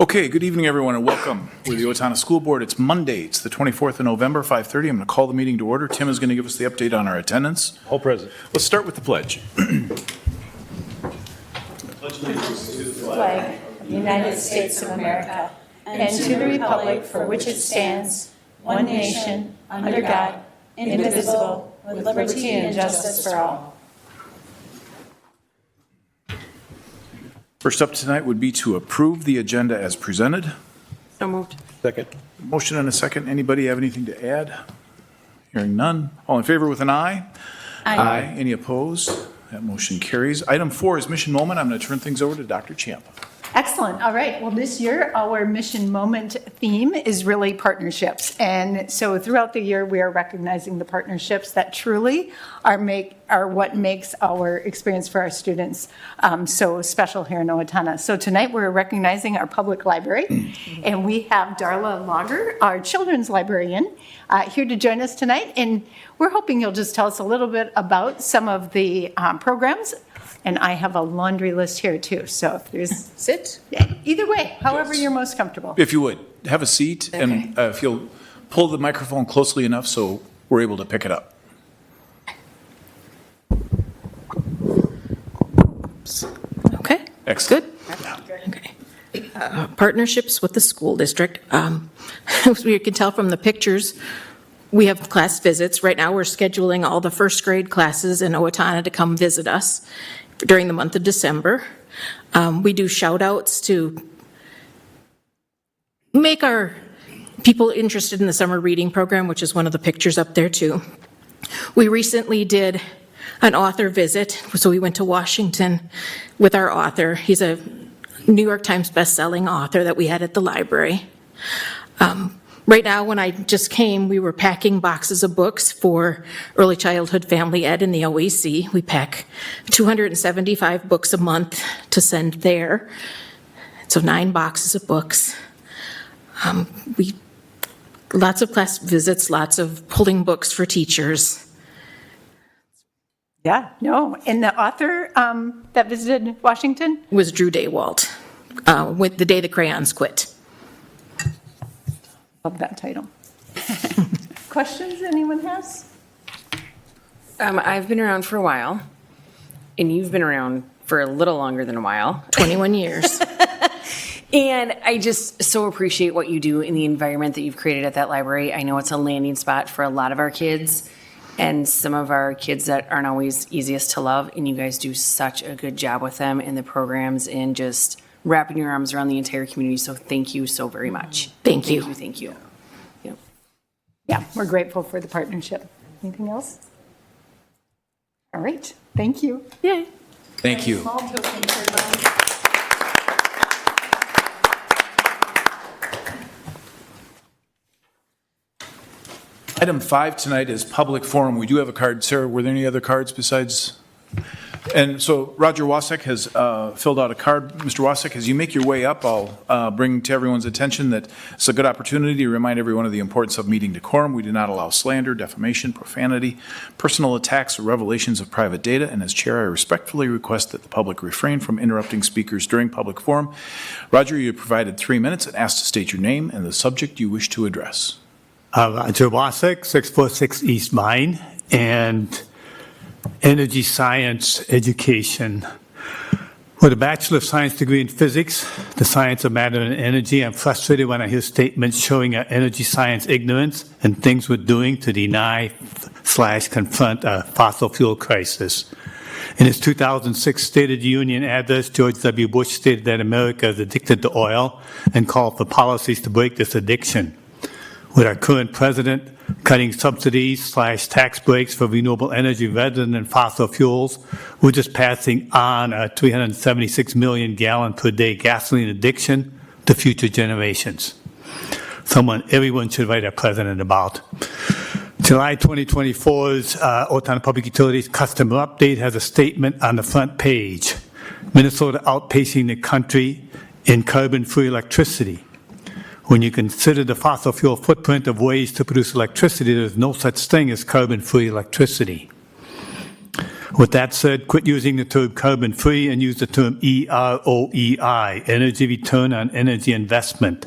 Okay, good evening, everyone, and welcome. We're the Owatonna School Board. It's Monday. It's the 24th of November, 5:30. I'm going to call the meeting to order. Tim is going to give us the update on our attendance. All present. Let's start with the pledge. Flag of the United States of America and to the republic for which it stands, one nation, under God, indivisible, with liberty and justice for all. First up tonight would be to approve the agenda as presented. So moved. Second. Motion and a second. Anybody have anything to add? Hearing none. All in favor with an aye? Aye. Any opposed? That motion carries. Item 4 is mission moment. I'm going to turn things over to Dr. Champ. Excellent. All right. Well, this year, our mission moment theme is really partnerships. And so throughout the year, we are recognizing the partnerships that truly are what makes our experience for our students so special here in Owatonna. So tonight, we're recognizing our public library. And we have Darla Lager, our children's librarian, here to join us tonight. And we're hoping you'll just tell us a little bit about some of the programs. And I have a laundry list here too, so if there's... Sit. Yeah, either way, however you're most comfortable. If you would, have a seat, and if you'll pull the microphone closely enough so we're able to pick it up. Okay. Excellent. Good. Okay. Partnerships with the school district. As you can tell from the pictures, we have class visits. Right now, we're scheduling all the first grade classes in Owatonna to come visit us during the month of December. We do shout outs to make our people interested in the summer reading program, which is one of the pictures up there too. We recently did an author visit, so we went to Washington with our author. He's a New York Times best-selling author that we had at the library. Right now, when I just came, we were packing boxes of books for early childhood family ed in the OAC. We pack 275 books a month to send there. So 9 boxes of books. Lots of class visits, lots of pulling books for teachers. Yeah, no, and the author that visited Washington? Was Drew Daywalt, with The Day the Crayons Quit. Love that title. Questions anyone has? I've been around for a while, and you've been around for a little longer than a while. 21 years. And I just so appreciate what you do in the environment that you've created at that library. I know it's a landing spot for a lot of our kids, and some of our kids that aren't always easiest to love, and you guys do such a good job with them in the programs and just wrapping your arms around the entire community. So thank you so very much. Thank you. Thank you. Yeah, we're grateful for the partnership. Anything else? All right, thank you. Yay. Thank you. Small token for Item 5 tonight is public forum. We do have a card. Sarah, were there any other cards besides? And so Roger Wasek has filled out a card. Mr. Wasek, as you make your way up, I'll bring to everyone's attention that it's a good opportunity to remind everyone of the importance of meeting decorum. We do not allow slander, defamation, profanity, personal attacks, or revelations of private data. And as chair, I respectfully request that the public refrain from interrupting speakers during public forum. Roger, you have provided 3 minutes and asked to state your name and the subject you wish to address. Roger Wasek, 646 East Vine, and energy science education. With a Bachelor of Science degree in physics, the science of matter and energy, I'm frustrated when I hear statements showing our energy science ignorance and things we're doing to deny/confront a fossil fuel crisis. In his 2006 State of the Union address, George W. Bush stated that America is addicted to oil and called for policies to break this addiction. With our current president cutting subsidies/tax breaks for renewable energy rather than fossil fuels, we're just passing on a 376 million gallon per day gasoline addiction to future generations. Everyone should write our president about. July 2024's Owatonna Public Utilities Customer Update has a statement on the front page. Minnesota outpacing the country in carbon-free electricity. When you consider the fossil fuel footprint of ways to produce electricity, there's no such thing as carbon-free electricity. With that said, quit using the term carbon-free and use the term EROEI, Energy Return on Energy Investment.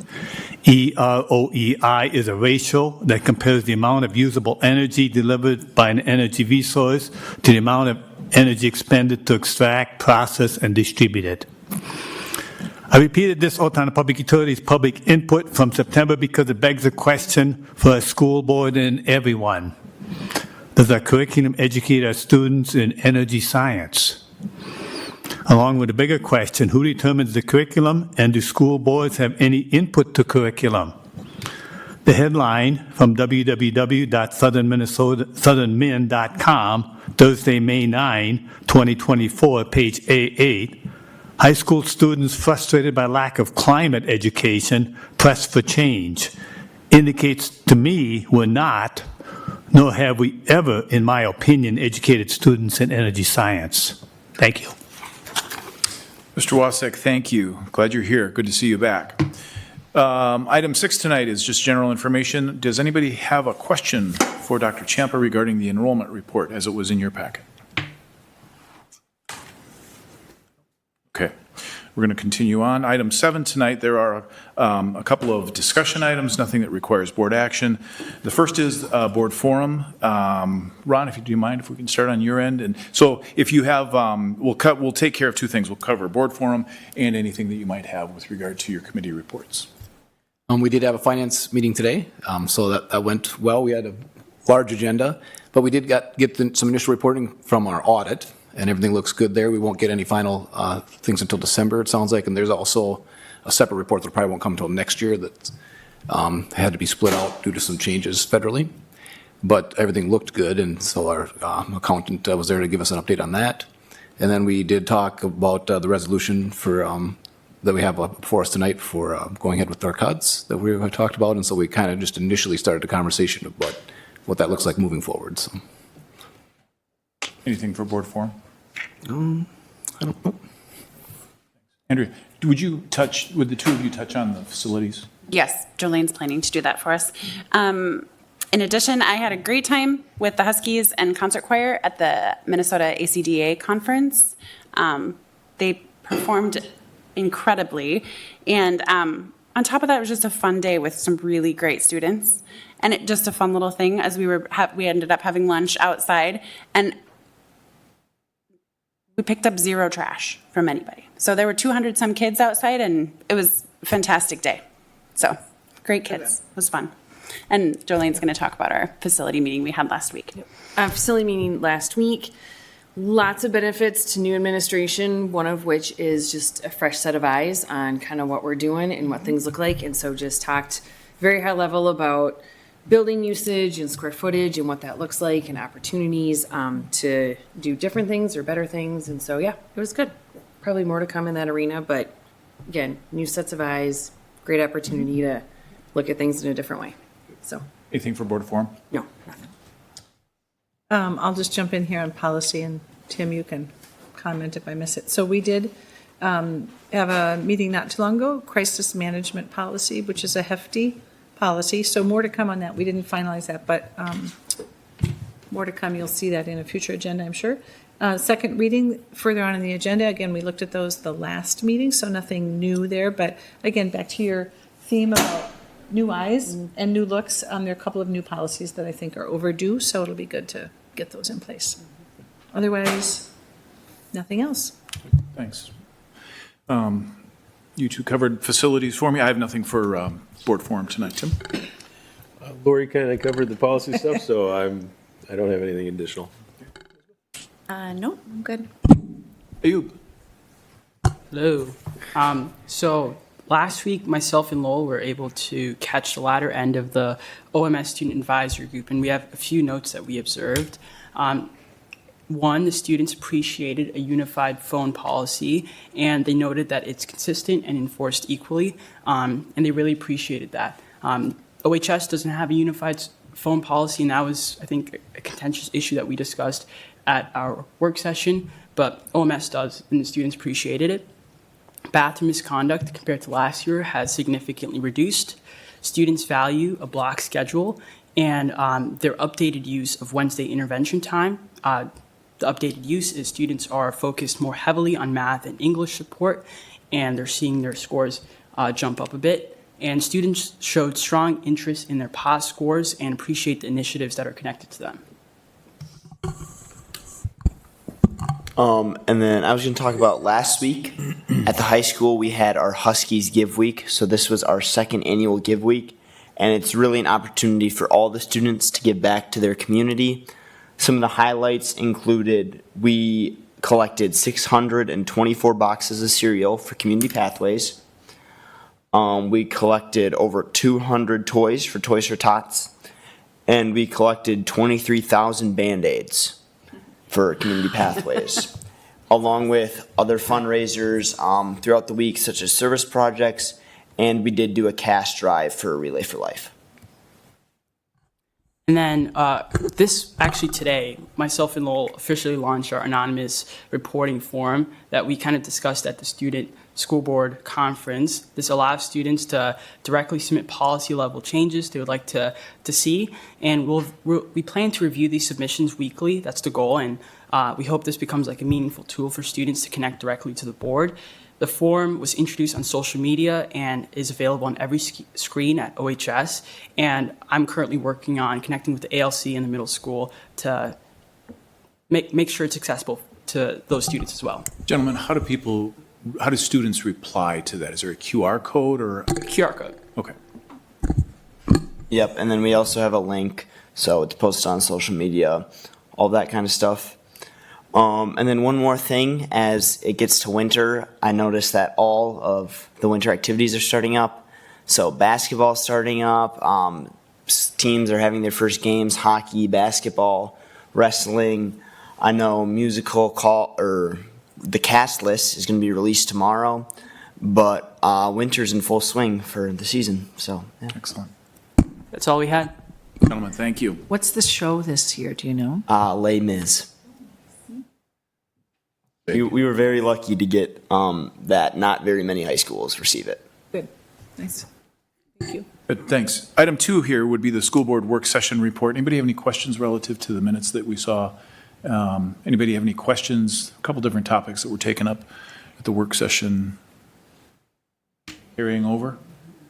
EROEI is a ratio that compares the amount of usable energy delivered by an energy resource to the amount of energy expended to extract, process, and distribute it. I repeated this Owatonna Public Utilities public input from September because it begs a question for our school board and everyone. Does our curriculum educate our students in energy science? Along with a bigger question, who determines the curriculum, and do school boards have any input to curriculum? The headline from www.southernmin.com, Thursday, May 9, 2024, page A8, high school students frustrated by lack of climate education press for change, indicates to me we're not, nor have we ever, in my opinion, educated students in energy science. Thank you. Mr. Wasek, thank you. Glad you're here. Good to see you back. Item 6 tonight is just general information. Does anybody have a question for Dr. Champa regarding the enrollment report as it was in your packet? Okay. We're going to continue on. Item 7 tonight, there are a couple of discussion items, nothing that requires board action. The first is board forum. Ron, if you do mind, if we can start on your end. And so if you have, we'll take care of two things. We'll cover board forum and anything that you might have with regard to your committee reports. We did have a finance meeting today, so that went well. We had a large agenda, but we did get some initial reporting from our audit, and everything looks good there. We won't get any final things until December, it sounds like, and there's also a separate report that probably won't come until next year that had to be split out due to some changes federally. But everything looked good, and so our accountant was there to give us an update on that. And then we did talk about the resolution for that we have before us tonight for going ahead with our cuts that we talked about, and so we kind of just initially started a conversation about what that looks like moving forward. So. Anything for board forum? I don't know. Andrea, would the two of you touch on the facilities? Yes, Jolene's planning to do that for us. In addition, I had a great time with the Huskies and concert choir at the Minnesota ACDA conference. They performed incredibly, and on top of that, it was just a fun day with some really great students, and just a fun little thing as we ended up having lunch outside, and we picked up zero trash from anybody. So there were 200 some kids outside, and it was a fantastic day. So great kids. It was fun. And Jolene's going to talk about our facility meeting we had last week. Our facility meeting last week, lots of benefits to new administration, one of which is just a fresh set of eyes on kind of what we're doing and what things look like. And so just talked very high level about building usage and square footage and what that looks like and opportunities to do different things or better things. And so, yeah, it was good. Probably more to come in that arena, but again, new sets of eyes, great opportunity to look at things in a different way. So, Anything for board forum? no, nothing. I'll just jump in here on policy, and Tim, you can comment if I miss it. So we did have a meeting not too long ago, crisis management policy, which is a hefty policy. So more to come on that. We didn't finalize that, but more to come. You'll see that in a future agenda, I'm sure. Second reading, further on in the agenda. Again, we looked at those the last meeting, so nothing new there. But again, back to your theme about new eyes and new looks. There are a couple of new policies that I think are overdue, so it'll be good to get those in place. Otherwise, nothing else. Thanks. You two covered facilities for me. I have nothing for board forum tonight. Tim? Lori kind of covered the policy stuff, so I don't have anything additional. No, I'm good. Ayub? Hello. So last week, myself and Lowell were able to catch the latter end of the OMS Student Advisory Group, and we have a few notes that we observed. One, the students appreciated a unified phone policy, and they noted that it's consistent and enforced equally, and they really appreciated that. OHS doesn't have a unified phone policy, and that was, I think, a contentious issue that we discussed at our work session, but OMS does, and the students appreciated it. Bathroom misconduct compared to last year has significantly reduced. Students value a block schedule and their updated use of Wednesday intervention time. The updated use is students are focused more heavily on math and English support, and they're seeing their scores jump up a bit. And students showed strong interest in their PAS scores and appreciate the initiatives that are connected to them. And then I was going to talk about last week at the high school, we had our Huskies Give Week. So this was our second annual Give Week, and it's really an opportunity for all the students to give back to their community. Some of the highlights included we collected 624 boxes of cereal for Community Pathways. We collected over 200 toys for Toys for Tots, and we collected 23,000 Band-Aids for Community Pathways, along with other fundraisers throughout the week, such as service projects, and we did do a cash drive for Relay for Life. And then today, myself and Lowell officially launched our anonymous reporting forum that we kind of discussed at the student school board conference. This allows students to directly submit policy level changes they would like to see. And we plan to review these submissions weekly. That's the goal. And we hope this becomes like a meaningful tool for students to connect directly to the board. The forum was introduced on social media and is available on every screen at OHS. And I'm currently working on connecting with the ALC and the middle school to make sure it's accessible to those students as well. Gentlemen, how do students reply to that? Is there a QR code or? QR code. Okay. Yep, and then we also have a link, so it's posted on social media, all that kind of stuff. And then one more thing, as it gets to winter, I noticed that all of the winter activities are starting up. So basketball's starting up, teams are having their first games, hockey, basketball, wrestling. I know the cast list is going to be released tomorrow, but winter's in full swing for the season, so yeah. Excellent. That's all we had. Gentlemen, thank you. What's the show this year, do you know? Les Mis. We were very lucky to get that. Not very many high schools receive it. Good, nice. Thank you. Good, thanks. Item 2 here would be the school board work session report. Anybody have any questions relative to the minutes that we saw? Anybody have any questions? A couple different topics that were taken up at the work session. Carrying over.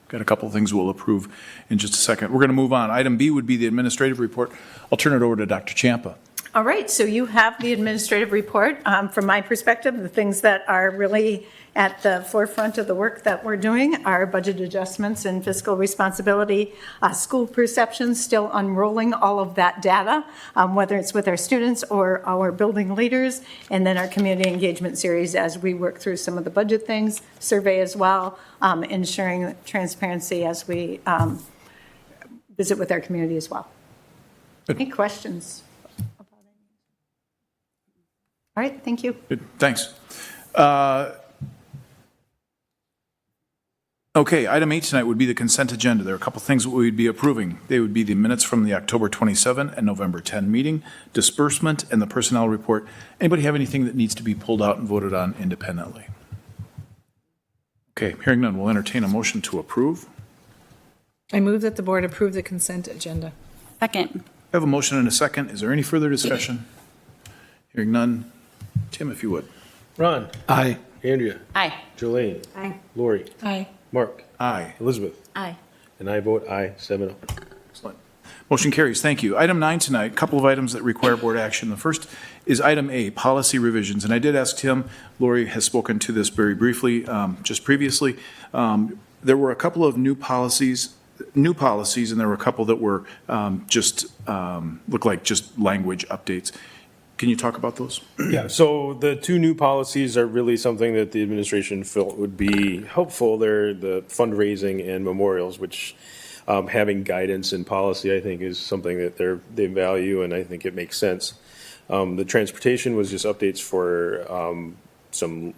Got a couple of things we'll approve in just a second. We're going to move on. Item B would be the administrative report. I'll turn it over to Dr. Champa. All right, so you have the administrative report. From my perspective, the things that are really at the forefront of the work that we're doing are budget adjustments and fiscal responsibility, school perceptions, still unrolling all of that data, whether it's with our students or our building leaders, and then our community engagement series as we work through some of the budget things, survey as well, ensuring transparency as we visit with our community as well. Any questions? All right, thank you. Good, thanks. Okay, item 8 tonight would be the consent agenda. There are a couple things that we'd be approving. They would be the minutes from the October 27 and November 10 meeting, disbursement, and the personnel report. Anybody have anything that needs to be pulled out and voted on independently? Okay, hearing none, we'll entertain a motion to approve. I move that the board approve the consent agenda. Second. I have a motion and a second. Is there any further discussion? Hearing none. Tim, if you would. Ron. Aye. Andrea. Aye. Jolene. Aye. Lori. Aye. Mark. Aye. Elizabeth. Aye. And I vote aye, 7-0. Excellent. Motion carries. Thank you. Item 9 tonight, a couple of items that require board action. The first is item A, policy revisions. And I did ask Tim, Lori has spoken to this very briefly just previously. There were a couple of new policies, and there were a couple that were look like just language updates. Can you talk about those? Yeah, so the two new policies are really something that the administration felt would be helpful. They're the fundraising and memorials, which having guidance and policy, I think, is something that they value, and I think it makes sense. The transportation was just updates for some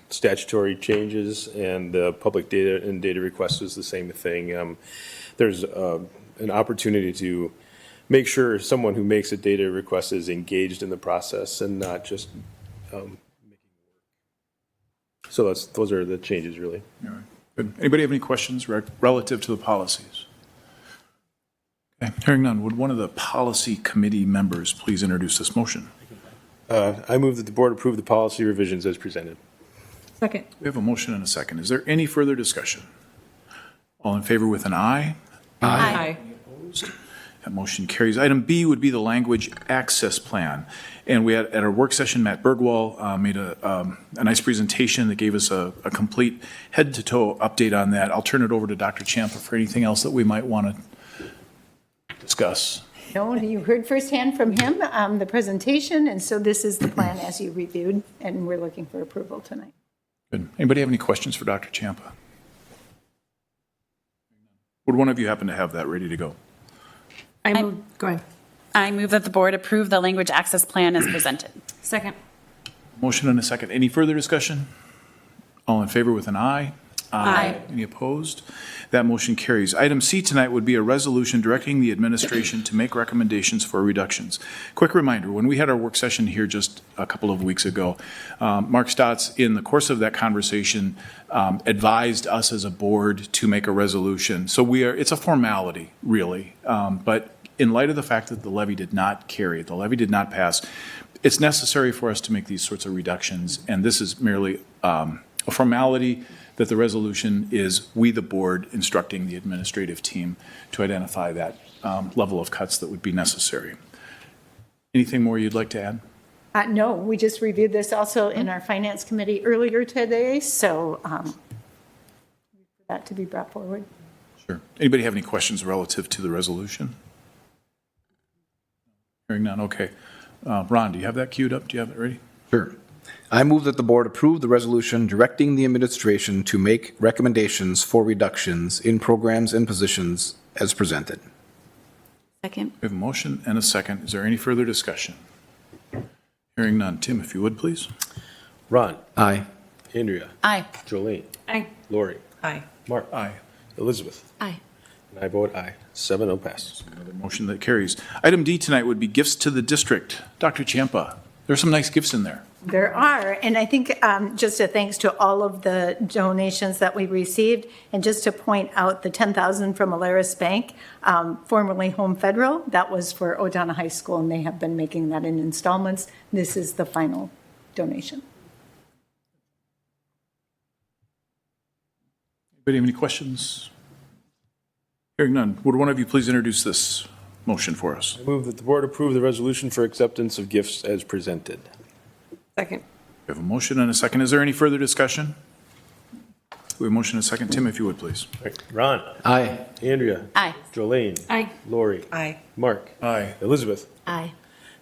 statutory changes, and the public data and data request is the same thing. There's an opportunity to make sure someone who makes a data request is engaged in the process and not just making work. So those are the changes, really. All right. Good. Anybody have any questions relative to the policies? Okay. Hearing none, would one of the policy committee members please introduce this motion? I move that the board approve the policy revisions as presented. Second. We have a motion and a second. Is there any further discussion? All in favor with an aye? Aye. That motion carries. Item B would be the language access plan. And we had, at our work session, Matt Bergwall made a nice presentation that gave us a complete head-to-toe update on that. I'll turn it over to Dr. Champa for anything else that we might want to discuss. No, you heard firsthand from him the presentation, and so this is the plan as you reviewed, and we're looking for approval tonight. Good. Anybody have any questions for Dr. Champa? Would one of you happen to have that ready to go? Go ahead. I move that the board approve the language access plan as presented. Second. Motion and a second. Any further discussion? All in favor with an aye? Aye. Any opposed? That motion carries. Item C tonight would be a resolution directing the administration to make recommendations for reductions. Quick reminder, when we had our work session here just a couple of weeks ago, Mark Stotts, in the course of that conversation, advised us as a board to make a resolution. So it's a formality, really. But in light of the fact that the levy did not carry, the levy did not pass, it's necessary for us to make these sorts of reductions. And this is merely a formality that the resolution is we, the board, instructing the administrative team to identify that level of cuts that would be necessary. Anything more you'd like to add? No, we just reviewed this also in our finance committee earlier today, so for that to be brought forward. Sure. Anybody have any questions relative to the resolution? Hearing none, okay. Ron, do you have that queued up? Do you have it ready? Sure. I move that the board approve the resolution directing the administration to make recommendations for reductions in programs and positions as presented. Second. We have a motion and a second. Is there any further discussion? Hearing none. Tim, if you would, please. Ron. Aye. Andrea. Aye. Jolene. Aye. Lori. Aye. Mark. Aye. Elizabeth. Aye. And I vote aye. 7-0 pass. Another motion that carries. Item D tonight would be gifts to the district. Dr. Champa, there's some nice gifts in there. There are, and I think just a thanks to all of the donations that we received, and just to point out the $10,000 from Alaris Bank, formerly Home Federal, that was for Owatonna High School, and they have been making that in installments. This is the final donation. Anybody have any questions? Hearing none. Would one of you please introduce this motion for us? I move that the board approve the resolution for acceptance of gifts as presented. Second. We have a motion and a second. Is there any further discussion? We have a motion and a second. Tim, if you would, please. All right. Ron. Aye. Andrea. Aye. Jolene. Aye. Lori. Aye. Mark. Aye. Elizabeth. Aye.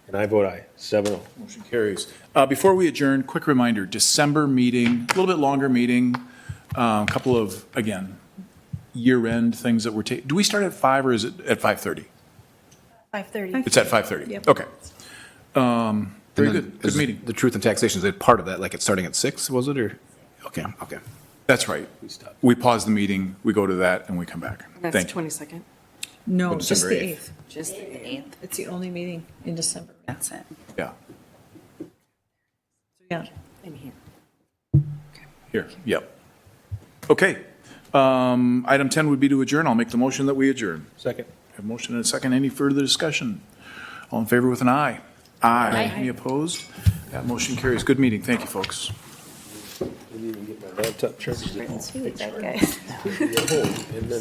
And I vote aye. 7-0. Motion carries. Before we adjourn, quick reminder, December meeting, a little bit longer meeting, a couple of, again, year-end things that we're taking. Do we start at 5 or is it at 5:30? 5:30. It's at 5:30? Yep. Okay. Very And then good. Good is meeting. The truth and taxation, is it part of that, like it's starting at 6, was it, or? Okay, okay. That's right. We pause the meeting, we go to that, and we come back. Thank you. 22nd. No, Oh, just the December 8th. Just the 8th. It's the only meeting in December. That's it. Yeah. Yeah. In here. Here, yep. Okay. Item 10 would be to adjourn. I'll make the motion that we adjourn. Second. Have a motion and a second. Any further discussion? All in favor with an aye? Aye. Any opposed? That motion carries. Good meeting. Thank you, folks. Didn't even get my laptop charged. Sweet, that guy. And then